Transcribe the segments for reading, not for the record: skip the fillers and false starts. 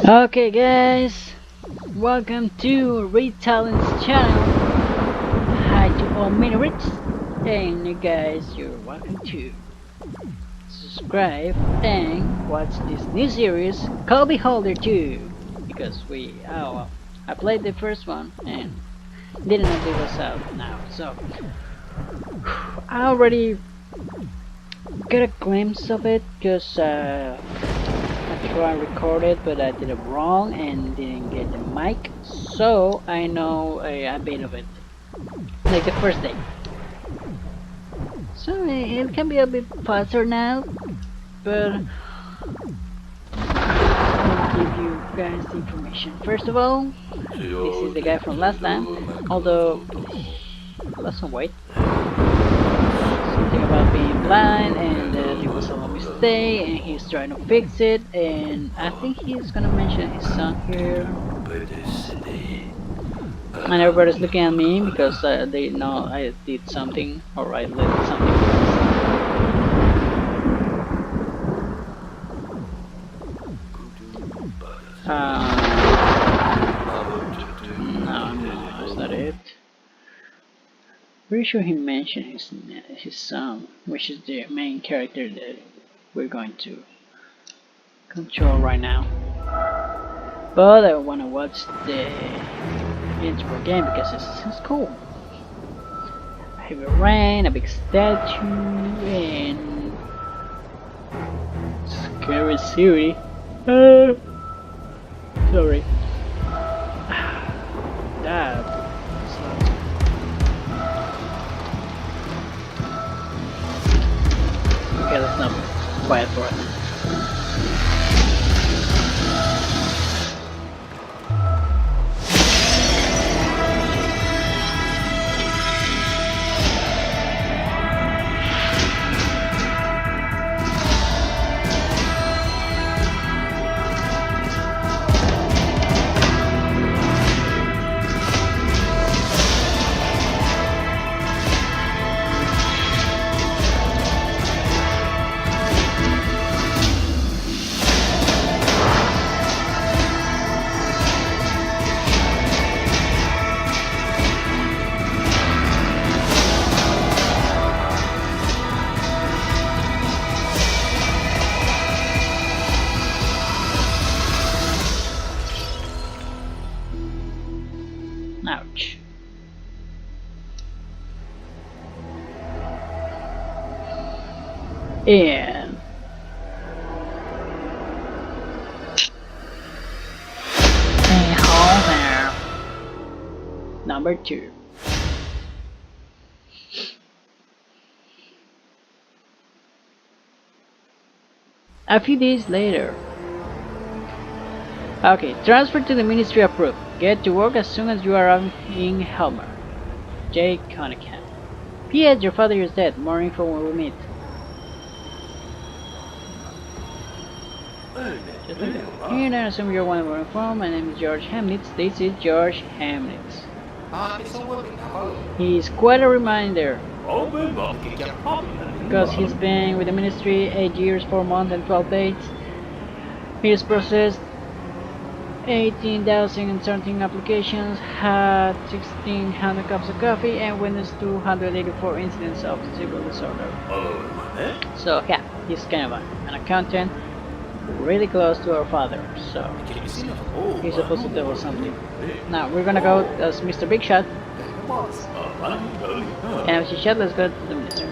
Okay guys, welcome to Talent's channel. Hi to all minorites, and you guys, you're welcome to subscribe and watch this new series called Beholder 2, because I played the first one and didn't know it was out now, so I already got a glimpse of it because I tried to record it, but I did it wrong and didn't get the mic, so I know a bit of it, like the first day. So it can be a bit faster now, but I'll give you guys the information. First of all, this is the guy from last time, although lost some weight. Something about being blind and that it was a mistake and he's trying to fix it, and I think he's gonna mention his son here. And everybody's looking at me because they know I did something or I let something no, that's not it. Pretty sure he mentioned his son, which is the main character that we're going to control right now. But I want to watch the intro again because it's cool. Heavy rain, a big statue, and scary city. Sorry. That. Okay, let's not quiet for it. Ouch. And home there. Number 2. A few days later. Okay, transfer to the ministry approved. Get to work as soon as you arrive in Helmer. J. Cunningham. P.S. Your father is dead. More info when we meet. Here, I assume you're one where I'm from. My name is George Hamnitz. This is George Hamnitz. He's quite a reminder, because he's been with the ministry 8 years, 4 months, and 12 days. He's processed 18,000 and something applications, had 1,600 cups of coffee, and witnessed 284 incidents of civil disorder. So yeah, he's kind of an accountant, really close to our father, so he's supposed to tell us something. Now we're gonna go as Mr. Big Shot, and if she shot, let's go to the minister.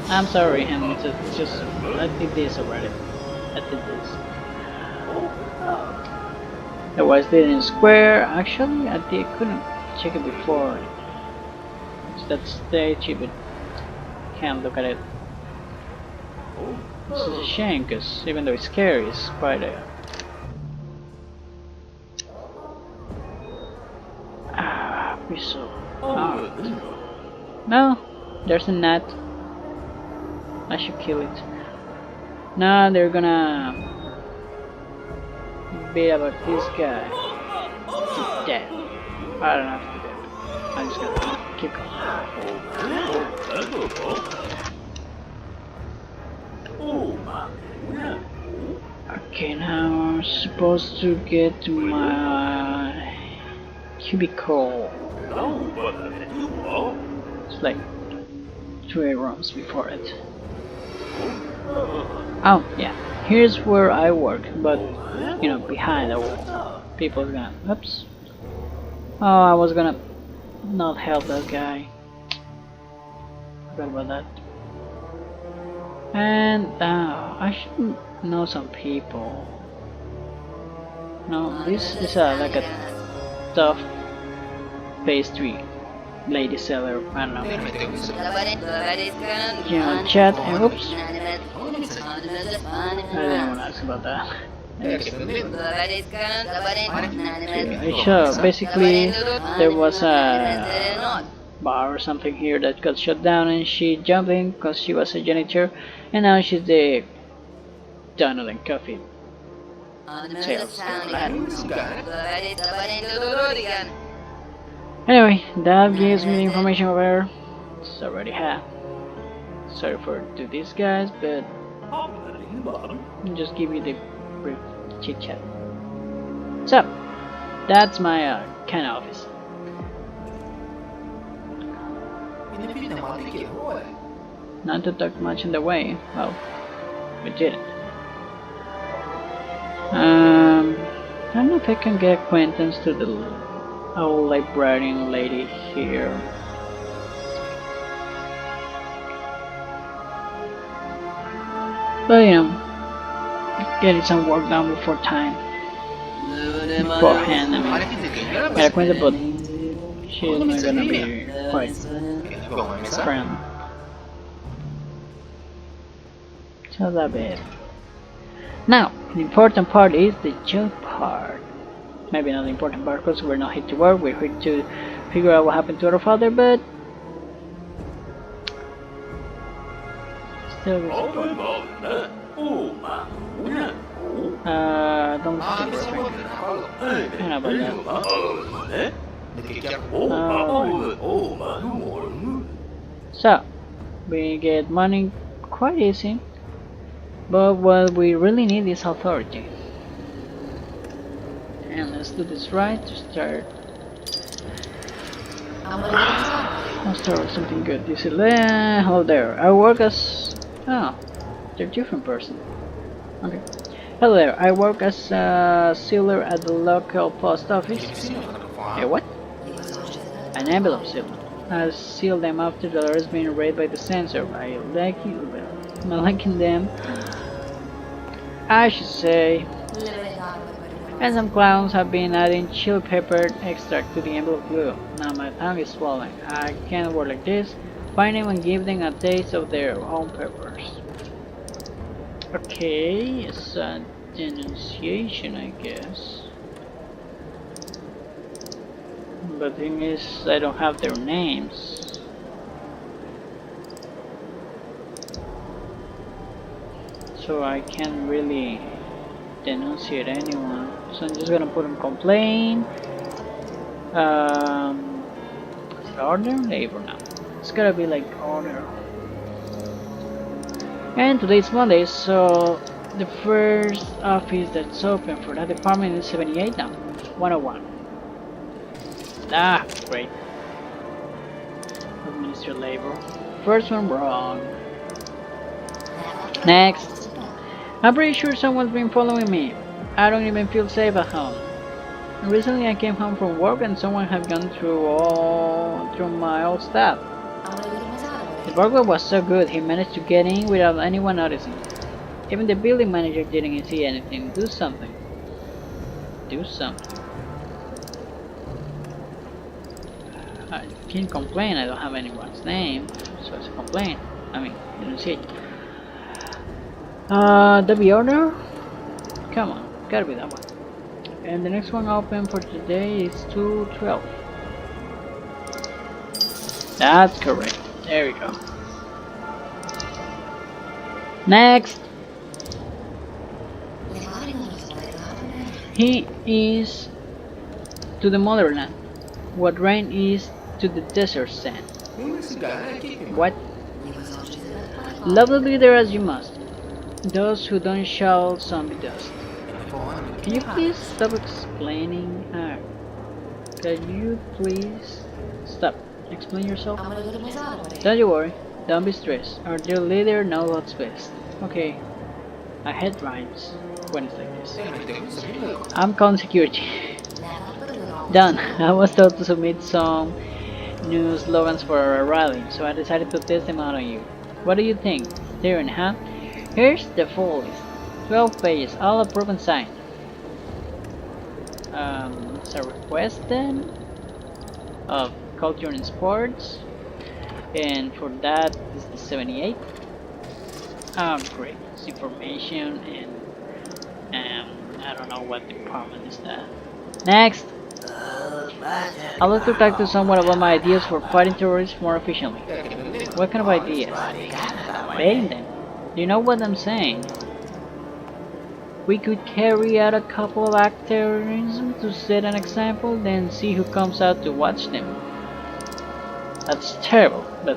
I'm sorry, and it's just I did this already. I did this. That was did in square. Actually, couldn't check it before. That's the cheap, can't look at it. This is a shame, because even though it's scary, it's quite a whistle. No, there's a gnat. I should kill it. Now they're gonna beat about this guy to death. I don't have to do that. I'm just gonna kick him. Okay, now I'm supposed to get to my cubicle. It's like 3 rooms before it. Oh yeah, here's where I work, but you know, behind the wall. People's gonna, oops. Oh, I was gonna not help that guy. Forgot about that. And I should know some people. No, this is like a tough pastry lady seller. I don't know. You know, chat and oops. I didn't want to ask about that. So basically, there was a bar or something here that got shut down, and she jumped in because she was a janitor, and now she's the donut and coffee sales. Anyway, that gives me the information over there. It's already have. Sorry for to these guys, but I'll just give you the brief chit chat. So, that's my kind of office. Not to talk much in the way. Well, we did it. I don't know if I can get acquaintance to the old librarian lady here. But you know, getting some work done before time. Beforehand, I mean, get acquainted, but she's not gonna be quite friendly. So that bit. Now, the important part is the job part. Maybe not the important part because we're not here to work, we're here to figure out what happened to our father, but still it's important. Don't listen to the I don't know about that. So, we get money quite easy, but what we really need is authority. And let's do this right to start. I'll start with something good. You see, hello there. I work as. Oh, they're different person. Okay. Hello there. I work as a sealer at the local post office. Hey, what? An envelope sealer. I seal them after the letters being read by the censor. By liking them, I should say. And some clowns have been adding chili pepper extract to the envelope glue. Now my tongue is swollen. I can't work like this. Find them and give them a taste of their own peppers. Okay, it's a denunciation, I guess. But the thing is, I don't have their names. So I can't really denunciate anyone. So I'm just gonna put in complaint. Is it order? Labor now. It's gotta be like order. And today's Monday, so the first office that's open for that department is 78 now. 101. Ah, great. Administer labor. First one wrong. Next. I'm pretty sure someone's been following me. I don't even feel safe at home. Recently I came home from work and someone had gone through my old stuff. The burglar was so good he managed to get in without anyone noticing. Even the building manager didn't see anything. Do something. Do something. I can't complain, I don't have anyone's name, so it's a complaint. I mean, you don't see it. The order? Come on, gotta be that one. And the next one open for today is 212. That's correct. There we go. Next. He is to the motherland what rain is to the desert sand. What? Love the leader as you must. Those who don't shall some be dust. Can you please stop explaining her? Can you please stop? Explain yourself? Don't you worry. Don't be stressed. Our dear leader knows what's best. Okay. I hate rhymes when it's like this. I'm calling security. Done. I was told to submit some new slogans for a rally, so I decided to test them out on you. What do you think? Steering, huh? Here's the full list. 12 pages, all approved and signed. It's a request then of culture and sports, and for that is the 78. Oh great, it's information and I don't know what department is that. Next! I'd like to talk to someone about my ideas for fighting terrorists more efficiently. What kind of ideas? Baiting them. Do you know what I'm saying? We could carry out a couple of act terrorism to set an example, then see who comes out to watch them. That's terrible, but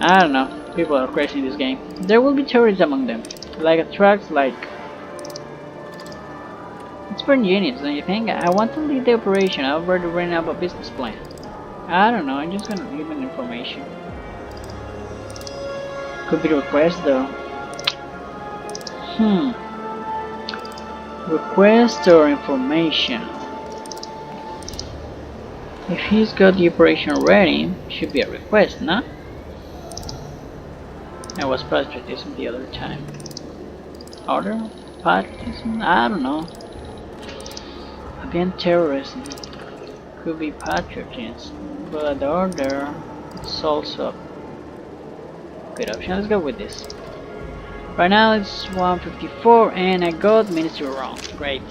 I don't know. People are crazy in this game. There will be terrorists among them, like attracts like. It's pretty genius, don't you think? I want to lead the operation. I've already written up a business plan. I don't know. I'm just gonna give them information. Could be request though. Request or information. If he's got the operation ready, should be a request, no? I was patriotism the other time. Order? Patriotism? I don't know. Again, terrorism. Could be patriotism. But order is also a good option. Let's go with this. Right now it's 154 and I got ministry wrong. Great.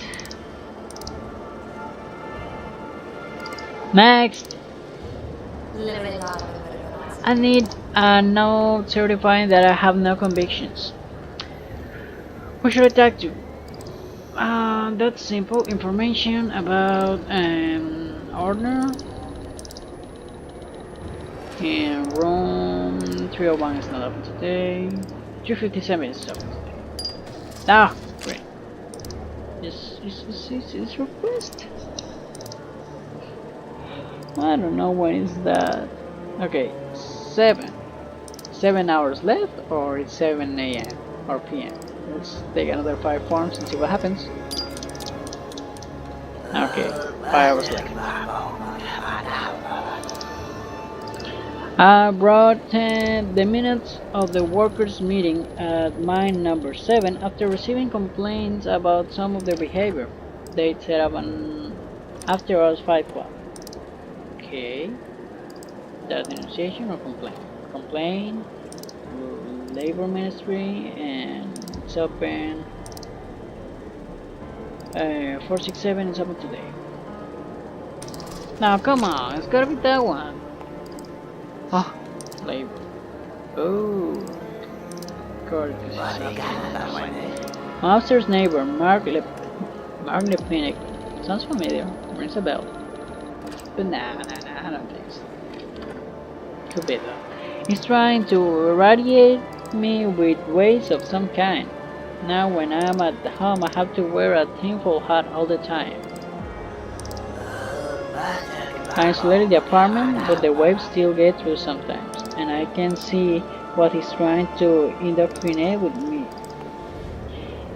Next! I need a note certifying that I have no convictions. Who should I talk to? That's simple. Information about order. And room 301 is not open today. 257 is open today. Ah, great. This request. I don't know when is that. Okay, 7 hours left, or it's 7 a.m. or p.m. Let's take another 5 forms and see what happens. Okay, 5 hours left. I brought the minutes of the workers' meeting at mine number 7 after receiving complaints about some of their behavior. They set up an after hours fight club. Okay. That denunciation or complaint? Complaint, labor ministry, and it's open. 467 is open today. Now come on, it's gotta be that one. Oh, labor. Oh, Corro. My upstairs neighbor, Mark Lepinick. Sounds familiar. Rings a bell. But nah, I don't think so. Could be though. He's trying to irradiate me with waste of some kind. Now when I'm at home I have to wear a tinfoil hat all the time. I isolated the apartment, but the waves still get through sometimes, and I can see what he's trying to indoctrinate with me.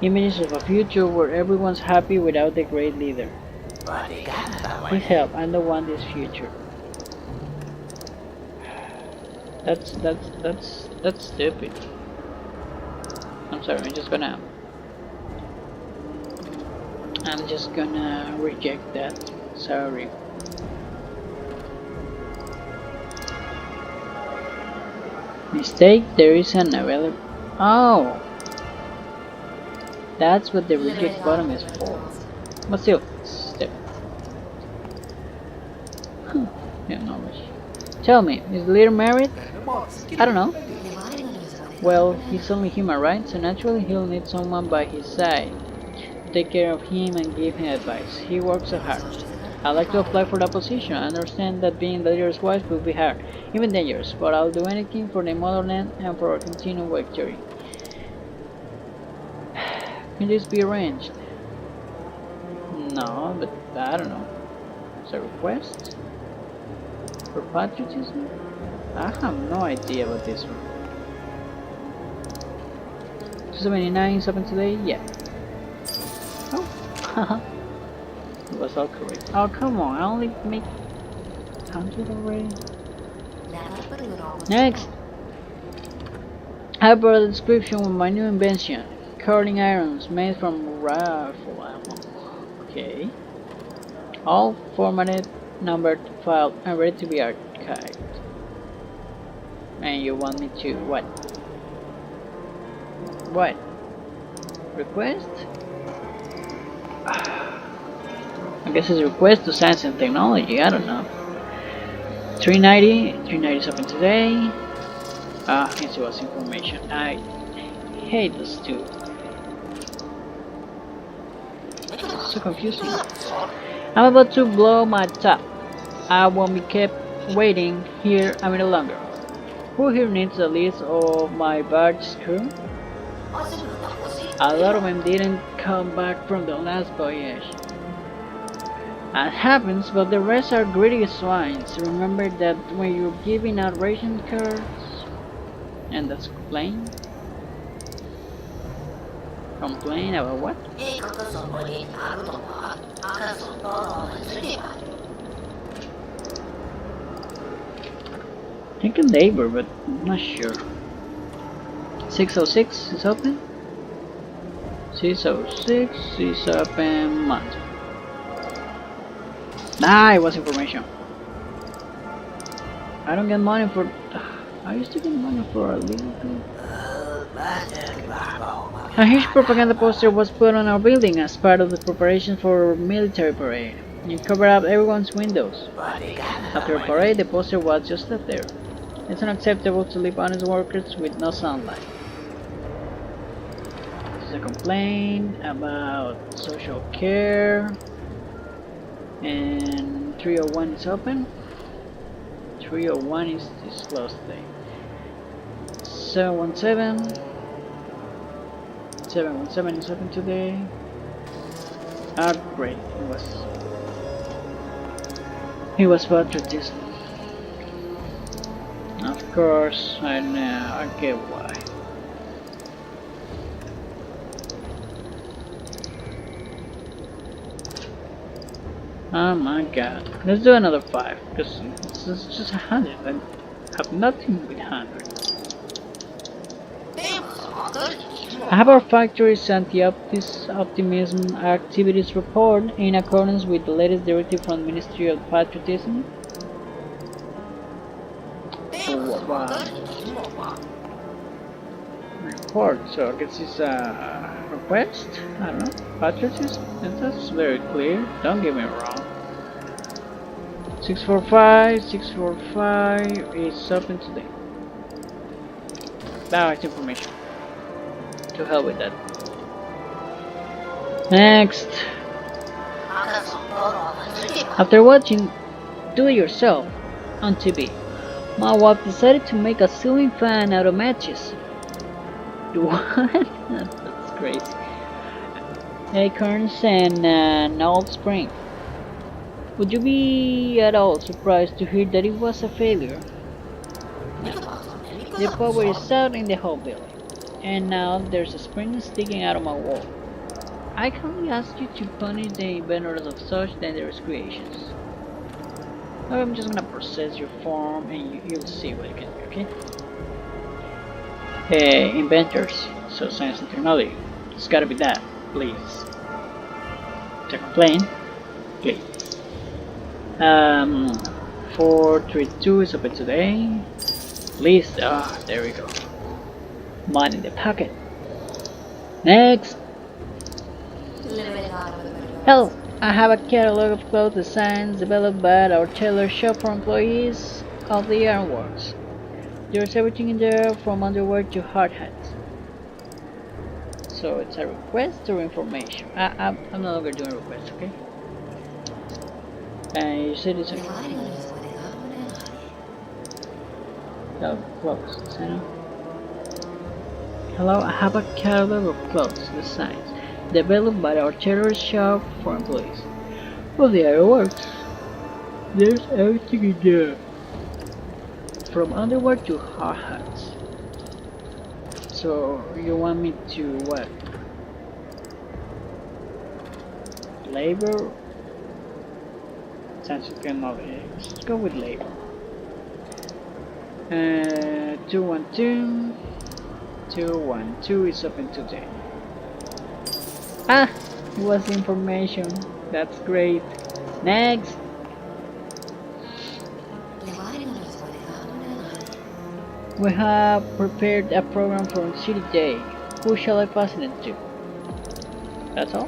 Images of a future where everyone's happy without the great leader. Please help, I don't want this future. That's stupid. I'm sorry, I'm just gonna reject that. Sorry. Mistake, there is an available. Oh! That's what the reject button is for. But still, step. Yeah, knowledge. Tell me, is the leader married? I don't know. Well, he's only human, right? So naturally he'll need someone by his side to take care of him and give him advice. He works so hard. I'd like to apply for that position. I understand that being the leader's wife will be hard, even dangerous, but I'll do anything for the motherland and for our continued victory. Can this be arranged? No, but I don't know. It's a request? For patriotism? I have no idea about this one. 279 is open today? Yeah. Oh, it was all correct. Oh, come on, I only make 100 already. Next! I brought a description of my new invention. Curling irons made from rifle ammo. Okay. All formatted, numbered, filed, and ready to be archived. And you want me to what? What? Request? I guess it's a request to science and technology, I don't know. 390 is open today. It was information. I hate this too. So confusing. I'm about to blow my top. I won't be kept waiting here a minute longer. Who here needs a list of my barge's crew? A lot of them didn't come back from the last voyage. That happens, but the rest are greedy swines. Remember that when you're giving out ration cards? And that's complain? Complain about what? I think a neighbor, but I'm not sure. 606 is open? 606 is open month. Ah, it was information. I don't get money for... I used to get money for a legal thing. A huge propaganda poster was put on our building as part of the preparation for military parade. It covered up everyone's windows. After a parade, the poster was just left there. It's unacceptable to leave honest workers with no sunlight. There's a complaint about social care. And 301 is open. 301 is closed today. 717. 717 is open today. Ah, great. It was patriotism. Of course, I know. I get why. Oh my god. Let's do another 5, because it's just 100. I have nothing with 100. I have our factory's anti-optimism activities report in accordance with the latest directive from the Ministry of Patriotism. Report, so I guess it's a request? I don't know. Patriotism? That's very clear, don't get me wrong. 645 is open today. Direct information. To hell with that. Next. After watching Do It Yourself on TV, my wife decided to make a ceiling fan out of matches. What? That's crazy. Acorns and an old spring. Would you be at all surprised to hear that it was a failure? No. The power is out in the whole building, and now there's a spring sticking out of my wall. I kindly ask you to punish the inventors of such dangerous creations. I'm just gonna process your form and you'll see what you can do, okay? Inventors, so science and technology. It's gotta be that, please. To complain, please. 432 is open today. Please, there we go. Money in the pocket. Next. Hello, I have a catalog of clothes designs developed by our tailor shop for employees of the ironworks. There's everything in there from underwear to hard hats. So it's a request or information? I'm no longer doing requests, okay? And you said it's a clothes, Hello, I have a catalog of clothes designs developed by our terrorist shop for employees. Well, the idea works. There's everything in there, from underwear to hard hats. So you want me to what? Labor? Science technology. Let's go with labor. 212. 212 is open today. Ah, it was information. That's great. Next. We have prepared a program for City Day. Who shall I pass it to? That's all?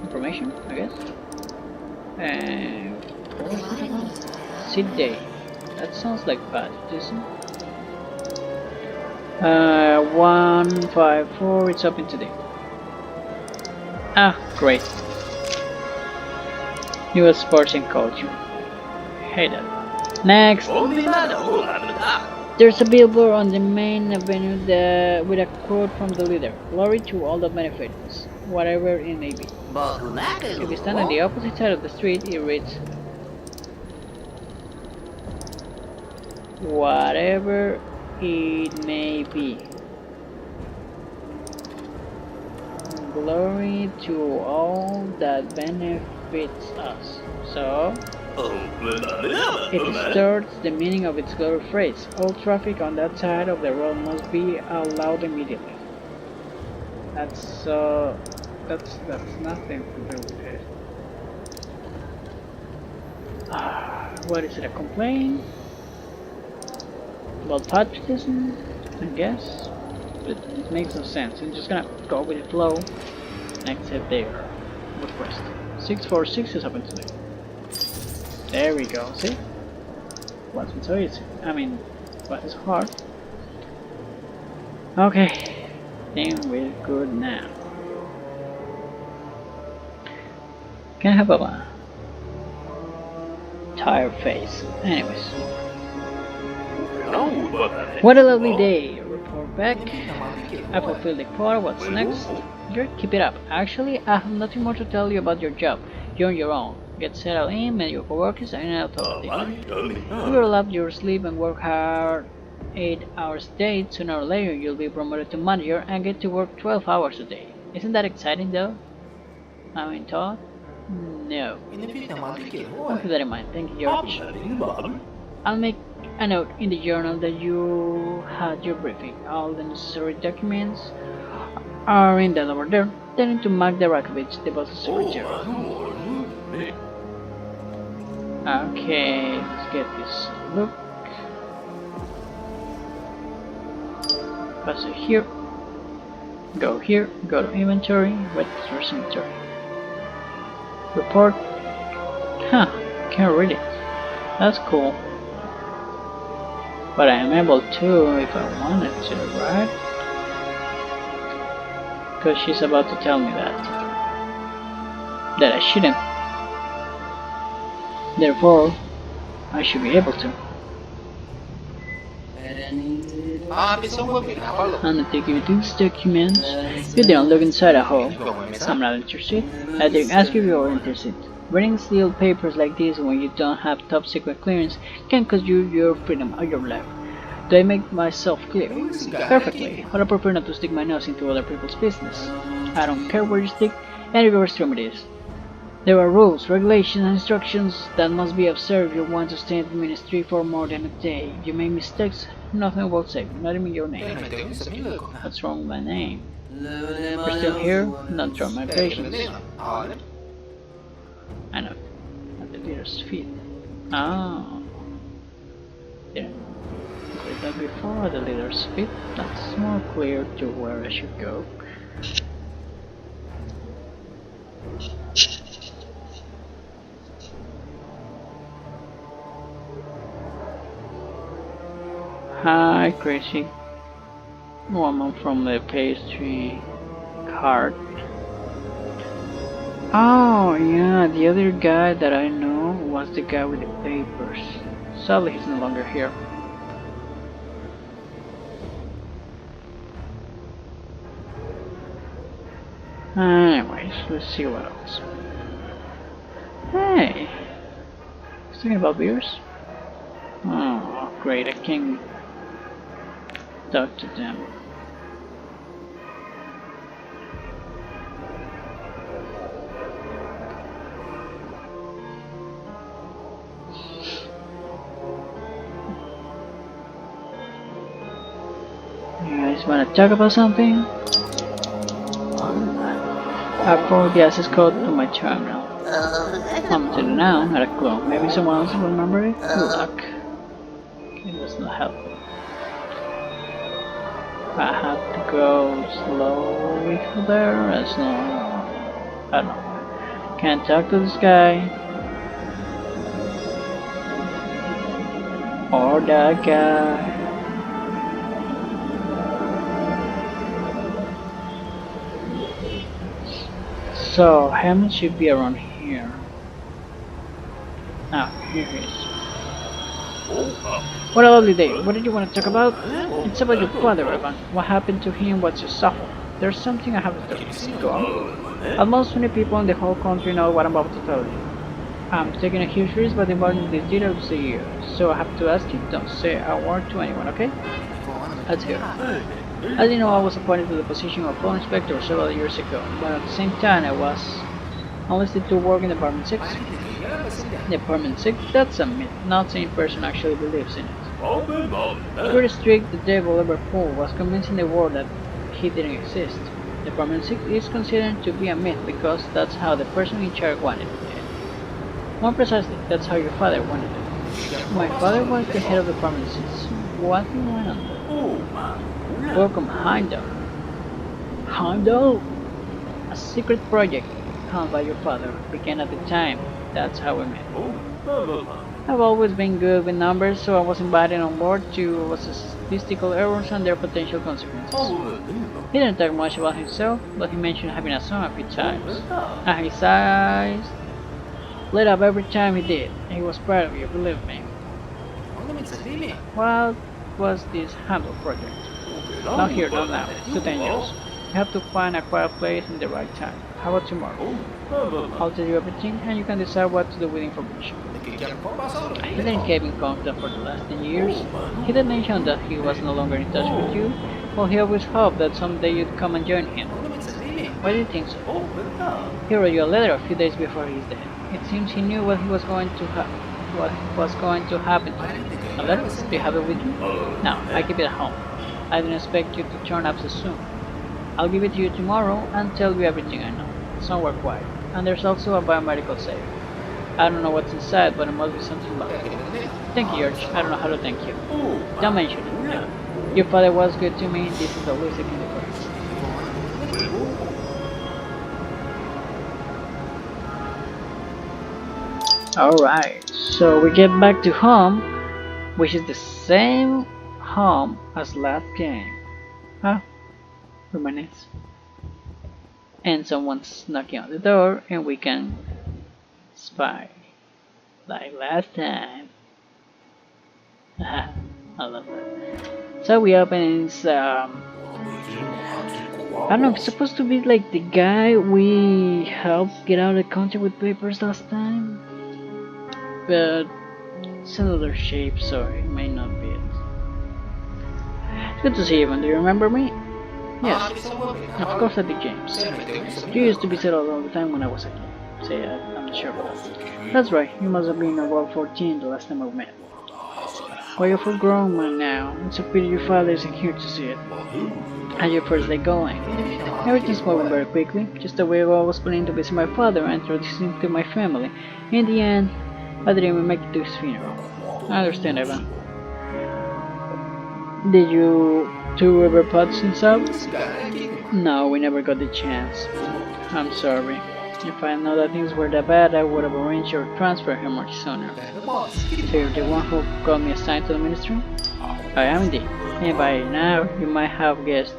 Information, I guess. What was it again? City Day. That sounds like bad, doesn't it? 154, it's open today. Ah, great. US sports and culture. Hate that. Next! There's a billboard on the main avenue with a quote from the leader. Glory to all the benefits, whatever it may be. If you stand on the opposite side of the street, it reads, whatever it may be. Glory to all that benefits us. So, it distorts the meaning of its glory phrase. All traffic on that side of the road must be allowed immediately. That's nothing to do with it. What is it? A complaint about patriotism? I guess. But it makes no sense. I'm just gonna go with the flow and accept their request. 646 is open today. There we go, see? Wasn't so easy. I mean, wasn't so hard. Okay, then we're good now. Can I have a tired face? Anyways. What a lovely day. Report back. I fulfilled the quota. What's next? Good, keep it up. Actually, I have nothing more to tell you about your job. You're on your own. Get settled in, meet your coworkers, and authority. You will love your sleep and work hard 8 hours a day. Sooner or later, you'll be promoted to manager and get to work 12 hours a day. Isn't that exciting, though? I mean, thought? No. I'll keep that in mind. Thank you, George. I'll make a note in the journal that you had your briefing. All the necessary documents are in that over there. Tell him to Mark Darakovich, the boss's secretary. Okay, let's get this look. Pass it here. Go here. Go to inventory. Wait for inventory. Report. Huh, can't read it. That's cool. But I am able to if I wanted to, right? Because she's about to tell me that I shouldn't. Therefore, I should be able to. I'm taking these documents. You didn't look inside a hole. I'm not interested. I didn't ask if you were interested. Reading sealed papers like this when you don't have top secret clearance can cost you your freedom or your life. Do I make myself clear? Perfectly, but I prefer not to stick my nose into other people's business. I don't care where you stick and if your stream it is. There are rules, regulations, and instructions that must be observed if you want to stay in the ministry for more than a day. If you make mistakes, nothing will save you, not even your name. What's wrong with my name? You're still here? Don't throw my patience. I know. At the leader's feet. Oh. Yeah. With that before the leader's feet, that's more clear to where I should go. Hi, crazy woman from the pastry cart. Oh, yeah, the other guy that I know was the guy with the papers. Sadly, he's no longer here. Anyways, let's see what else. Hey! He's talking about beers? Oh, great, I can talk to them. You guys wanna talk about something? I forward the access code to my terminal. Until now, not a clue. Maybe someone else will remember it? Good luck. It was not helpful. I have to go slowly there as no. I don't know. Can't talk to this guy. Or that guy. So, Hammond should be around here. Ah, here he is. What a lovely day. What did you want to talk about? It's about your father, Evan. What happened to him? What's his suffer? There's something I have to tell you. Go on. Almost 20 people in the whole country know what I'm about to tell you. I'm taking a huge risk by involving this deal of the year, so I have to ask you, don't say a word to anyone, okay? Let's hear it. As you know, I was appointed to the position of floor inspector several years ago, but at the same time I was enlisted to work in Department 6. Department 6? That's a myth. Not saying person actually believes in it. Pretty strict, the devil ever pulled was convincing the world that he didn't exist. Department 6 is considered to be a myth because that's how the person in charge wanted it. More precisely, that's how your father wanted it. My father was the head of Department 6. What he went under? Welcome, Heimdall. Heimdall? A secret project held by your father began at the time. That's how we met. I've always been good with numbers, so I was invited on board to assess statistical errors and their potential consequences. He didn't talk much about himself, but he mentioned having a son a few times. And his eyes lit up every time he did. He was proud of you, believe me. What was this Heimdall project? Not here, not now. It's too dangerous. You have to find a quiet place in the right time. How about tomorrow? I'll tell you everything and you can decide what to do with information. He didn't keep in contact for the last 10 years. He did mention that he was no longer in touch with you, but he always hoped that someday you'd come and join him. Why do you think so? He wrote you a letter a few days before his death. It seems he knew what was going to happen to him. A letter? Do you have it with you? No, I keep it at home. I didn't expect you to turn up so soon. I'll give it to you tomorrow and tell you everything I know. Somewhere quiet. And there's also a biomedical safe. I don't know what's inside, but it must be something about it. Thank you, George. I don't know how to thank you. Don't mention it. Your father was good to me. This is always a kind of Alright, so we get back to home, which is the same home as last game. Huh? Reminisce. And someone's knocking on the door and we can spy. Like last time. I love that. So we open and it's I don't know, it's supposed to be like the guy we helped get out of the country with papers last time. But it's another shape, so it may not be it. It's good to see you, man. Do you remember me? Yes, of course I did, James. You used to be settled all the time when I was a kid. Say, I'm not sure about that. That's right, you must have been about 14 the last time we met. Well, you're full grown man now. It's a pity your father isn't here to see it. How's your first day going? Everything's moving very quickly. Just a way I was planning to visit my father and introduce him to my family. In the end, I didn't even make it to his funeral. I understand, Evan. Did you two ever put things up? No, we never got the chance. I'm sorry. If I know that things were that bad, I would have arranged your transfer here much sooner. So you're the one who got me assigned to the ministry? I am indeed. And by now, you might have guessed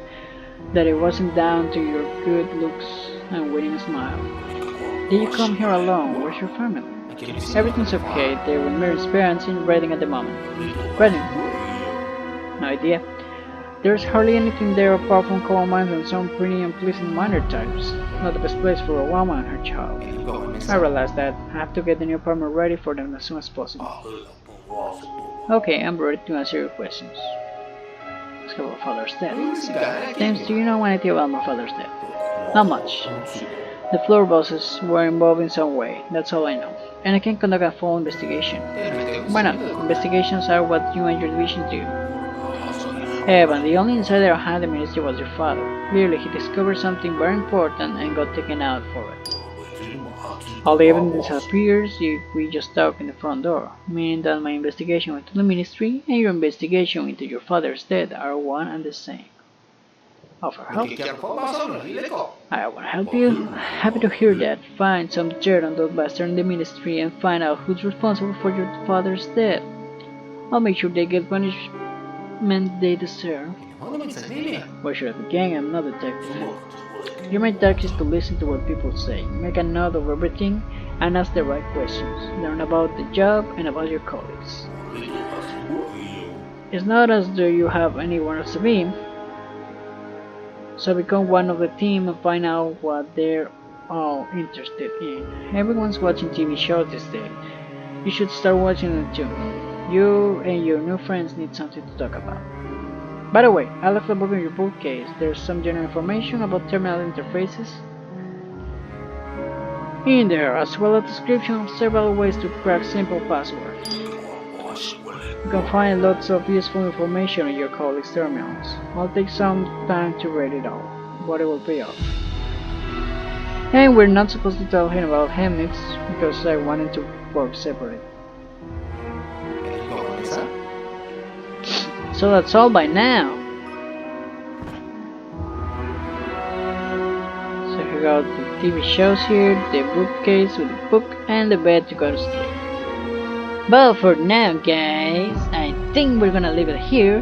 that it wasn't down to your good looks and winning smile. Did you come here alone? Where's your family? Everything's okay. They're with Mary's parents in Reading at the moment. Reading? No idea. There's hardly anything there apart from coal mines and some pretty unpleasant miner types. Not the best place for a woman and her child. I realize that. I have to get the new apartment ready for them as soon as possible. Okay, I'm ready to answer your questions. Let's go about father's death. James, do you know anything about my father's death? Not much. The floor bosses were involved in some way, that's all I know. And I can conduct a full investigation. Why not? Investigations are what you and your division do. Evan, the only insider I had in the ministry was your father. Clearly, he discovered something very important and got taken out for it. All the evidence disappears if we just talk in the front door, meaning that my investigation into the ministry and your investigation into your father's death are one and the same. Offer help? I want to help you. Happy to hear that. Find some dirt on those bastards in the ministry and find out who's responsible for your father's death. I'll make sure they get punishment they deserve. Where should I begin? I'm not a detective. Your main task is to listen to what people say, make a note of everything, and ask the right questions. Learn about the job and about your colleagues. It's not as though you have anywhere else to be, so become one of the team and find out what they're all interested in. Everyone's watching TV shows these days. You should start watching them too. You and your new friends need something to talk about. By the way, I left a book in your bookcase. There's some general information about terminal interfaces in there, as well as a description of several ways to crack simple passwords. You can find lots of useful information on your colleagues' terminals. I'll take some time to read it all, but it will pay off. And we're not supposed to tell him about Hemnitz because I wanted to work separate. So that's all by now. So we got the TV shows here, the bookcase with the book, and the bed to go to sleep. But for now, guys, I think we're gonna leave it here.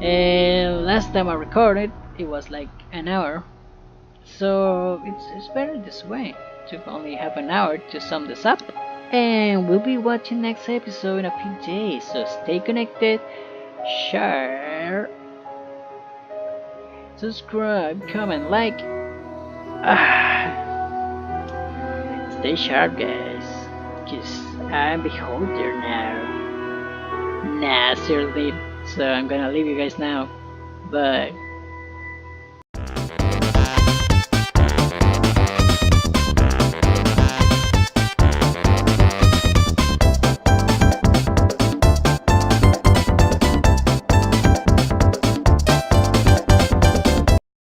Last time I recorded, it was like an hour. So it's better this way. It took only half an hour to sum this up. And we'll be watching next episode in a few days. So stay connected. Share, subscribe, comment, like. Stay sharp, guys, cause I'm beholder now. Nah, seriously. So I'm gonna leave you guys now. Bye.